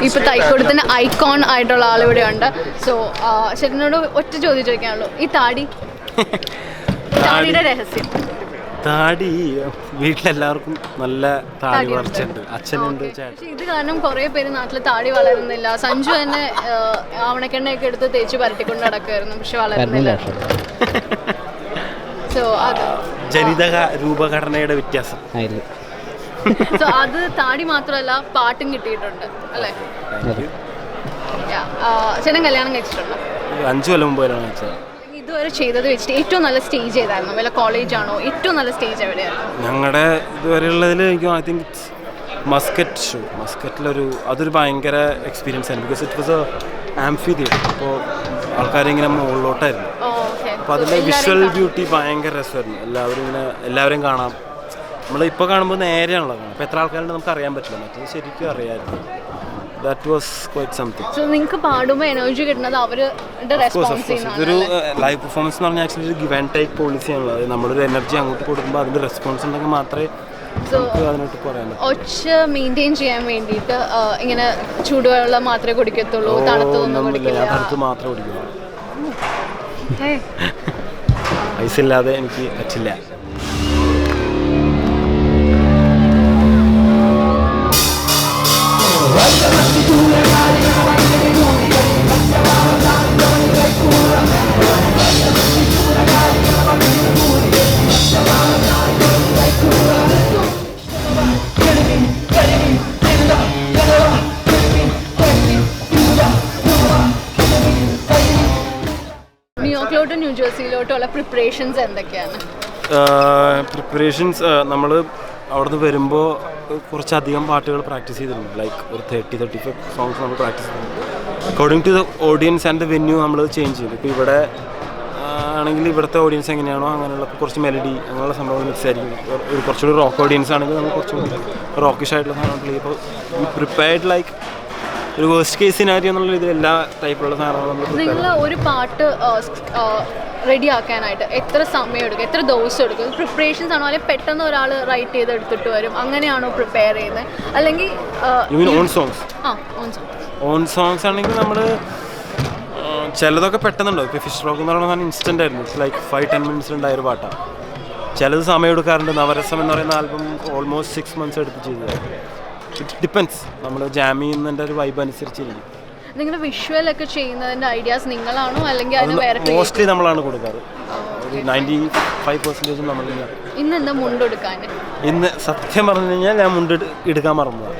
ഇപ്പോൾ തൈക്കൂടത്തിന് ഐക്കോൺ ആയിട്ടുള്ള ആളിവിടെ ഉണ്ട്. സോ ചേട്ടനോട് ഒറ്റ ചോദ്യം ചോദിക്കാനുള്ളൂ, ഈ താടിയുടെ രഹസ്യം? താടി വീട്ടിലെല്ലാവർക്കും നല്ല താടി വളർച്ചയുണ്ട്, അച്ഛനുണ്ട്. ഇത് കാരണം കുറേ പേര് നാട്ടിൽ താടി വളരുന്നില്ല. സഞ്ജു തന്നെ ആവണക്കെണ്ണയൊക്കെ എടുത്ത് തേച്ച് പരട്ടിക്കൊണ്ട് നടക്കുമായിരുന്നു, പക്ഷെ വളരുന്നില്ല. സോ അത് ജനിതക രൂപഘടനയുടെ വ്യത്യാസം. സോ അത് താടി മാത്രമല്ല, പാട്ടും കിട്ടിയിട്ടുണ്ട് അല്ലേ? ചേട്ടൻ കല്യാണം കഴിച്ചിട്ടുണ്ടോ? 5 കൊല്ലം മുമ്പ് കല്യാണം കഴിച്ചത്. ഇതുവരെ ചെയ്തത് വെച്ചിട്ട് ഏറ്റവും നല്ല സ്റ്റേജ് ഏതായിരുന്നു? വല്ല കോളേജാണോ? ഏറ്റവും നല്ല സ്റ്റേജ് എവിടെയായിരുന്നു? ഞങ്ങളുടെ ഇതുവരെയുള്ളതിൽ എനിക്ക് ഐ തിങ്ക് മസ്കറ്റ് ഷോ. അതൊരു ഭയങ്കര എക്സ്പീരിയൻസ് ആയിരുന്നു. Because it was A amphi theatre. അപ്പോൾ ആൾക്കാരിങ്ങനെ മുകളിലോട്ടായിരുന്നു. അപ്പോൾ അതിൻ്റെ വിഷ്വൽ ബ്യൂട്ടി ഭയങ്കര രസമായിരുന്നു. എല്ലാവരെയും കാണാം. നമ്മളിപ്പോൾ കാണുമ്പോൾ നേരെയാണല്ലോ കാണാം. അപ്പോൾ എത്ര ആൾക്കാരുണ്ട് നമുക്ക് അറിയാൻ പറ്റില്ല. മറ്റത് ശരിക്കും അറിയാമായിരുന്നു. That was quite something. So നിങ്ങൾക്ക് പാടുമ്പോൾ എനർജി കിട്ടുന്നത് അവരുടെ റെസ്പോൺസ് ചെയ്യുന്നതാണ്. ഇതൊരു ലൈവ് പെർഫോമൻസ് എന്ന് പറഞ്ഞാൽ ആക്ച്വലി ഒരു ഗിവ് ആൻഡ് ടേക്ക് പോളിസിയാണല്ലോ. അത് നമ്മളൊരു എനർജി അങ്ങോട്ട് കൊടുക്കുമ്പോൾ അതിൻ്റെ റെസ്പോൺസ് ഉണ്ടെങ്കിൽ മാത്രമേ അതിനോട്ട് പറയാൻ പറ്റൂ. ഒച്ച മെയിൻറ്റെയിൻ ചെയ്യാൻ വേണ്ടിയിട്ട് ഇങ്ങനെ ചൂടുവെള്ളം മാത്രമേ കുടിക്കത്തുള്ളൂ, തണുത്തൊന്നും കുടിക്കില്ല? ഞാൻ തണുത്ത് മാത്രമേ കുടിക്കുള്ളൂ. ഐസില്ലാതെ എനിക്ക് പറ്റില്ല. ന്യൂയോർക്കിലോട്ടോ ന്യൂജേഴ്സിയിലോട്ടുള്ള പ്രിപ്പറേഷൻസ് എന്തൊക്കെയാണ്? നമ്മൾ അവിടുന്ന് വരുമ്പോൾ കുറച്ചധികം പാട്ടുകൾ പ്രാക്ടീസ് ചെയ്തിട്ടുണ്ട്. ലൈക്ക് ഒരു 30-35 സോങ്സ് നമ്മൾ പ്രാക്ടീസ് ചെയ്തിട്ടുണ്ട്. According to the audience and the venue നമ്മൾ ചേഞ്ച് ചെയ്തു. ഇപ്പോൾ ഇവിടെ ആണെങ്കിൽ ഇവിടുത്തെ ഓഡിയൻസ് എങ്ങനെയാണോ അങ്ങനെയുള്ള കുറച്ച് മെലഡി അങ്ങനെയുള്ള സംഭവങ്ങൾ മിക്സ് ആയിരിക്കും. ഒരു കുറച്ചുകൂടി റോക്ക് ഓഡിയൻസ് ആണെങ്കിൽ നമ്മൾ കുറച്ചുകൂടി റോക്കിഷ് ആയിട്ടുള്ള സാധനങ്ങൾ. ഇപ്പോൾ പ്രിപ്പയർഡ് ലൈക്ക് ഒരു വേസ്റ്റ് കേസ് സിനാരിയോ എന്നുള്ള രീതിയിൽ എല്ലാ ടൈപ്പിലുള്ള സാധനങ്ങളും. നിങ്ങൾ ഒരു പാട്ട് റെഡി ആക്കാനായിട്ട് എത്ര സമയം എടുക്കും, എത്ര ദിവസം എടുക്കും? പ്രിപ്പറേഷൻസ് ആണോ, അല്ലെങ്കിൽ പെട്ടെന്ന് ഒരാൾ റൈറ്റ് ചെയ്ത് എടുത്തിട്ട് വരും, അങ്ങനെയാണോ പ്രിപ്പയർ ചെയ്യുന്നത്? അല്ലെങ്കിൽ ഓൺ സോങ്സ് ആണെങ്കിൽ നമ്മൾ ചിലതൊക്കെ പെട്ടെന്നുണ്ടാവും. ഇപ്പോൾ ഫിഷ് റോക്ക് എന്ന് പറയുന്നത് ഇൻസ്റ്റൻ്റ് ആയിരുന്നു. ലൈക്ക് 5-10 മിനിറ്റ്സിലുണ്ടായൊരു പാട്ടാണ്. ചിലത് സമയം എടുക്കാറുണ്ട്. നവരസം എന്ന് പറയുന്ന ആൽബം ഓൾമോസ്റ്റ് 6 months എടുത്ത് ചെയ്തത്. It depends. നമ്മൾ ജാം ചെയ്യുന്നതിൻ്റെ ഒരു വൈബ് അനുസരിച്ചിരിക്കും. നിങ്ങളുടെ വിഷ്വലൊക്കെ ചെയ്യുന്നതിൻ്റെ ഐഡിയാസ് നിങ്ങളാണോ, അല്ലെങ്കിൽ അതിന് വേറെ? മോസ്റ്റ്ലി നമ്മളാണ് കൊടുക്കാറ്. ഒരു 95% നമ്മൾ. ഇന്ന് എന്താ മുണ്ടെടുക്കാൻ? ഇന്ന് സത്യം പറഞ്ഞു കഴിഞ്ഞാൽ ഞാൻ എടുക്കാൻ മറന്നതാണ്.